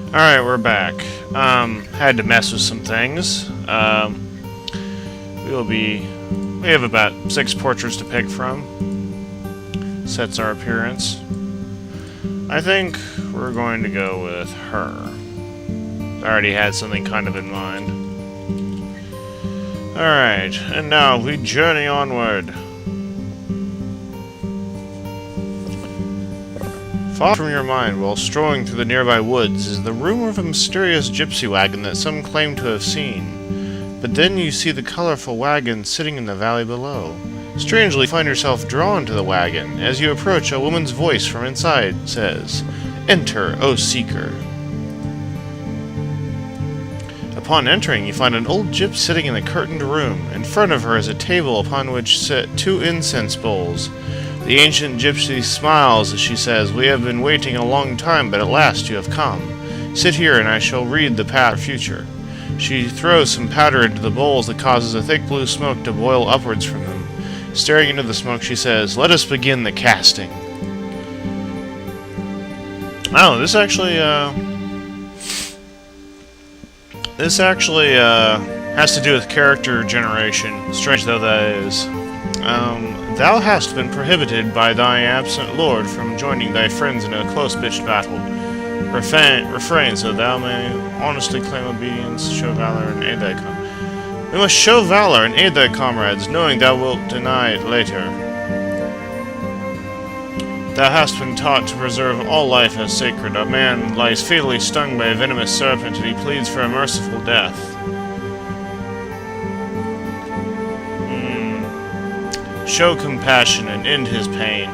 Alright, we're back. Had to mess with some things. We have about 6 portraits to pick from. Sets our appearance. I think we're going to go with her. I already had something kind of in mind. Alright, and now we journey onward. Far from your mind, while strolling through the nearby woods, is the rumor of a mysterious gypsy wagon that some claim to have seen. But then you see the colorful wagon sitting in the valley below. Strangely, you find yourself drawn to the wagon. As you approach, a woman's voice from inside says, "Enter, O seeker." Upon entering, you find an old gypsy sitting in a curtained room. In front of her is a table upon which sit 2 incense bowls. The ancient gypsy smiles as she says, "We have been waiting a long time, but at last you have come. Sit here and I shall read the path of our future." She throws some powder into the bowls that causes a thick blue smoke to boil upwards from them. Staring into the smoke, she says, "Let us begin the casting." Oh, this actually has to do with character generation, strange though that is. Thou hast been prohibited by thy absent lord from joining thy friends in a close-pitched battle. Refrain, so thou may honestly claim obedience, show valor, and aid thy We must show valor and aid thy comrades, knowing thou wilt deny it later. Thou hast been taught to preserve all life as sacred. A man lies fatally stung by a venomous serpent, and he pleads for a merciful death. Show compassion and end his pain.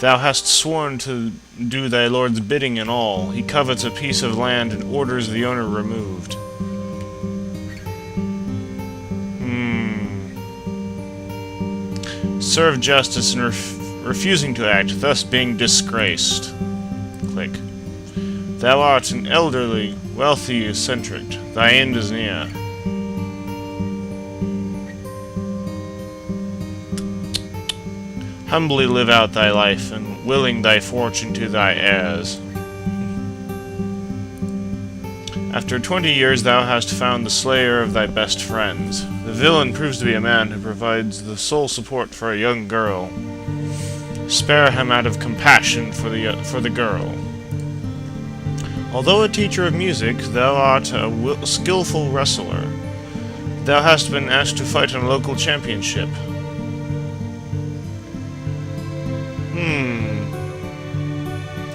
Thou hast sworn to do thy lord's bidding in all. He covets a piece of land and orders the owner removed. Serve justice in refusing to act, thus being disgraced. Click. Thou art an elderly, wealthy eccentric. Thy end is near. Humbly live out thy life, and willing thy fortune to thy heirs. After 20 years thou hast found the slayer of thy best friends. The villain proves to be a man who provides the sole support for a young girl. Spare him out of compassion for the girl. Although a teacher of music, thou art a skillful wrestler. Thou hast been asked to fight in a local championship.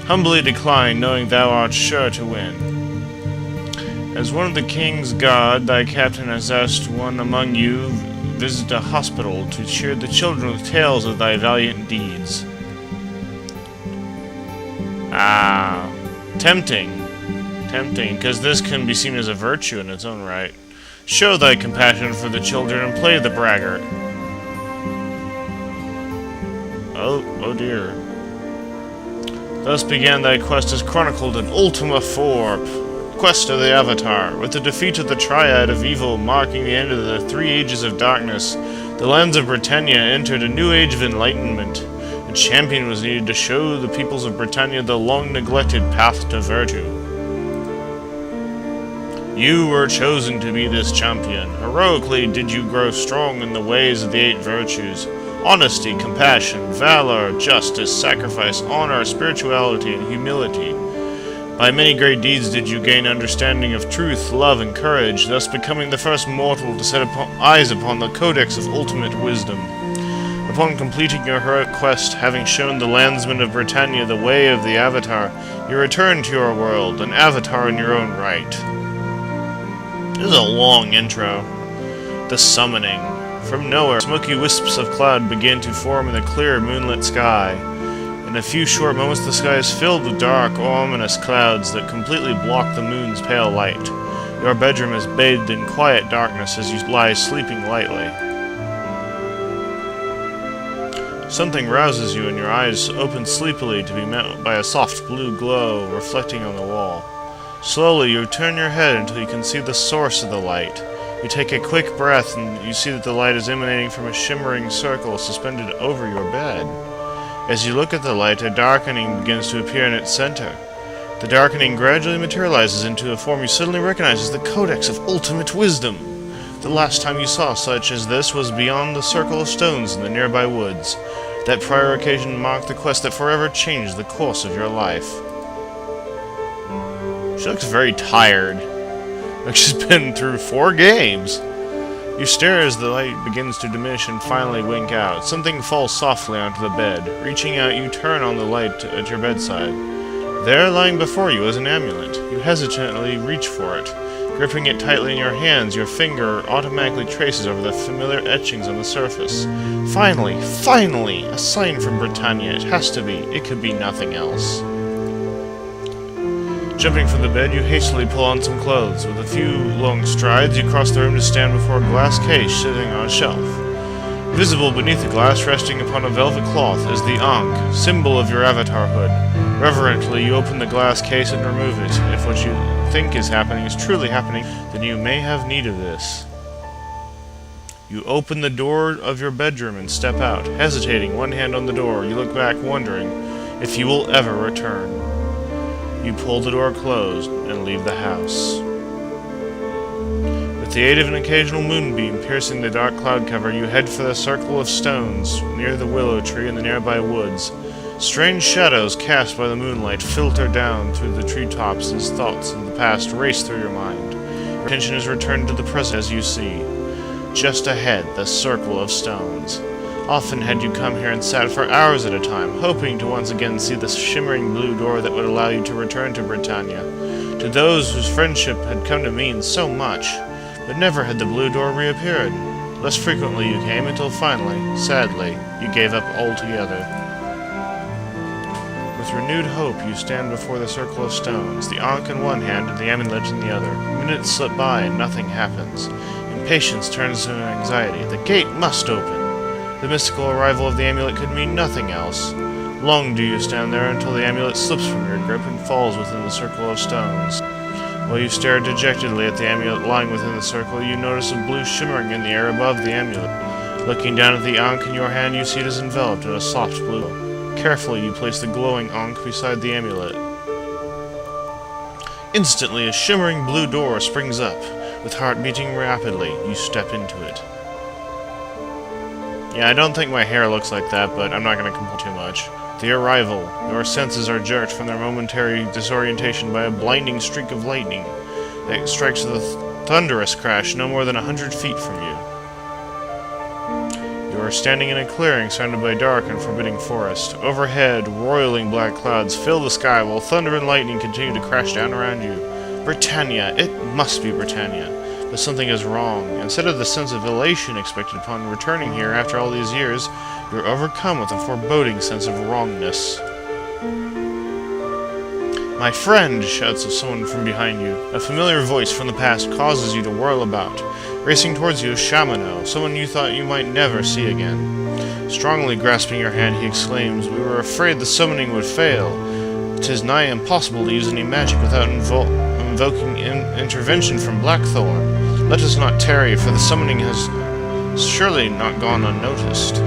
Humbly decline, knowing thou art sure to win. As one of the king's guard, thy captain has asked one among you visit a hospital to cheer the children with tales of thy valiant deeds. Tempting. Tempting, because this can be seen as a virtue in its own right. Show thy compassion for the children and play the braggart. Oh dear. Thus began thy quest as chronicled in Ultima IV, Quest of the Avatar. With the defeat of the Triad of Evil marking the end of the 3 ages of darkness, the lands of Britannia entered a new age of enlightenment. A champion was needed to show the peoples of Britannia the long-neglected path to virtue. You were chosen to be this champion. Heroically did you grow strong in the ways of the 8 virtues. Honesty, compassion, valor, justice, sacrifice, honor, spirituality, and humility. By many great deeds did you gain understanding of truth, love, and courage, thus becoming the first mortal to set eyes upon the Codex of ultimate wisdom. Upon completing your heroic quest, having shown the landsmen of Britannia the way of the Avatar, you return to your world, an Avatar in your own right. This is a long intro. The Summoning. From nowhere, smoky wisps of cloud begin to form in the clear, moonlit sky. In a few short moments, the sky is filled with dark, ominous clouds that completely block the moon's pale light. Your bedroom is bathed in quiet darkness as you lie sleeping lightly. Something rouses you and your eyes open sleepily to be met by a soft blue glow reflecting on the wall. Slowly, you turn your head until you can see the source of the light. You take a quick breath and you see that the light is emanating from a shimmering circle suspended over your bed. As you look at the light, a darkening begins to appear in its center. The darkening gradually materializes into a form you suddenly recognize as the Codex of Ultimate Wisdom. The last time you saw such as this was beyond the circle of stones in the nearby woods. That prior occasion marked the quest that forever changed the course of your life. She looks very tired. Like she's been through 4 games. You stare as the light begins to diminish and finally wink out. Something falls softly onto the bed. Reaching out, you turn on the light at your bedside. There, lying before you, is an amulet. You hesitantly reach for it. Gripping it tightly in your hands, your finger automatically traces over the familiar etchings on the surface. Finally! A sign from Britannia. It has to be. It could be nothing else. Jumping from the bed, you hastily pull on some clothes. With a few long strides, you cross the room to stand before a glass case sitting on a shelf. Visible beneath the glass, resting upon a velvet cloth, is the Ankh, symbol of your avatarhood. Reverently, you open the glass case and remove it. If what you think is happening is truly happening, then you may have need of this. You open the door of your bedroom and step out. Hesitating, one hand on the door, you look back, wondering if you will ever return. You pull the door closed and leave the house. With the aid of an occasional moonbeam piercing the dark cloud cover, you head for the circle of stones near the willow tree in the nearby woods. Strange shadows cast by the moonlight filter down through the treetops as thoughts of the past race through your mind. Your attention is returned to the present as you see. Just ahead, the circle of stones. Often had you come here and sat for hours at a time, hoping to once again see the shimmering blue door that would allow you to return to Britannia. To those whose friendship had come to mean so much, but never had the blue door reappeared. Less frequently you came until finally, sadly, you gave up altogether. With renewed hope, you stand before the circle of stones, the Ankh in one hand and the amulet in the other. Minutes slip by and nothing happens. Impatience turns to anxiety. The gate must open. The mystical arrival of the amulet could mean nothing else. Long do you stand there until the amulet slips from your grip and falls within the circle of stones. While you stare dejectedly at the amulet lying within the circle, you notice a blue shimmering in the air above the amulet. Looking down at the Ankh in your hand, you see it is enveloped in a soft blue. Carefully, you place the glowing Ankh beside the amulet. Instantly, a shimmering blue door springs up. With heart beating rapidly, you step into it. Yeah, I don't think my hair looks like that, but I'm not going to complain too much. The arrival. Your senses are jerked from their momentary disorientation by a blinding streak of lightning that strikes with a thunderous crash no more than 100 feet from you. You are standing in a clearing surrounded by dark and forbidding forest. Overhead, roiling black clouds fill the sky while thunder and lightning continue to crash down around you. Britannia! It must be Britannia. But something is wrong. Instead of the sense of elation expected upon returning here after all these years, you are overcome with a foreboding sense of wrongness. My friend! Shouts someone from behind you. A familiar voice from the past causes you to whirl about. Racing towards you is Shamano, someone you thought you might never see again. Strongly grasping your hand, he exclaims, "We were afraid the summoning would fail. 'Tis nigh impossible to use any magic without invoking intervention from Blackthorn. Let us not tarry, for the summoning has surely not gone unnoticed."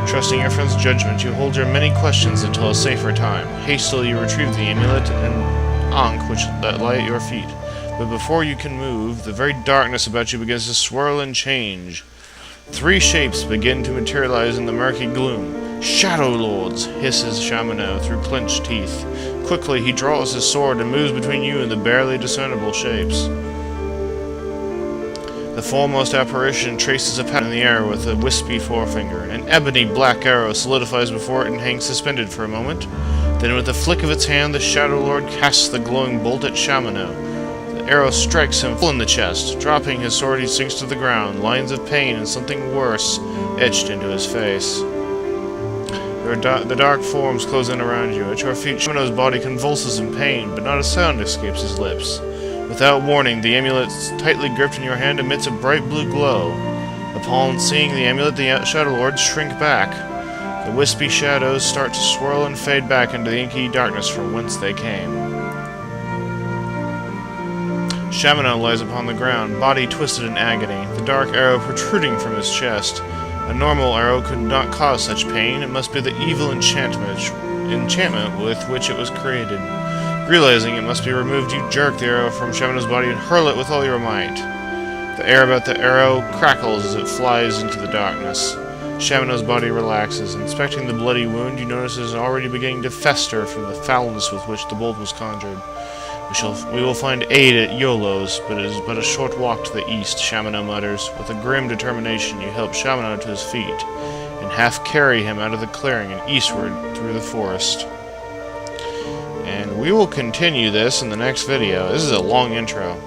Trusting your friend's judgment, you hold your many questions until a safer time. Hastily you retrieve the amulet and Ankh that lie at your feet. But before you can move, the very darkness about you begins to swirl and change. 3 shapes begin to materialize in the murky gloom. "Shadow Lords!" hisses Shamano through clenched teeth. Quickly he draws his sword and moves between you and the barely discernible shapes. The foremost apparition traces a pattern in the air with a wispy forefinger. An ebony black arrow solidifies before it and hangs suspended for a moment. Then with a flick of its hand, the Shadow Lord casts the glowing bolt at Shamano. The arrow strikes him full in the chest. Dropping his sword, he sinks to the ground, lines of pain and something worse etched into his face. The dark forms close in around you. At your feet, Shamano's body convulses in pain, but not a sound escapes his lips. Without warning, the amulet tightly gripped in your hand emits a bright blue glow. Upon seeing the amulet, the Shadow Lords shrink back. The wispy shadows start to swirl and fade back into the inky darkness from whence they came. Shamano lies upon the ground, body twisted in agony, the dark arrow protruding from his chest. A normal arrow could not cause such pain. It must be the evil enchantment enchantment with which it was created. Realizing it must be removed, you jerk the arrow from Shamano's body and hurl it with all your might. The air about the arrow crackles as it flies into the darkness. Shamano's body relaxes. Inspecting the bloody wound, you notice it is already beginning to fester from the foulness with which the bolt was conjured. We will find aid at Yolo's, but it is but a short walk to the east, Shamano mutters. With a grim determination, you help Shamano to his feet, and half carry him out of the clearing and eastward through the forest. And we will continue this in the next video. This is a long intro.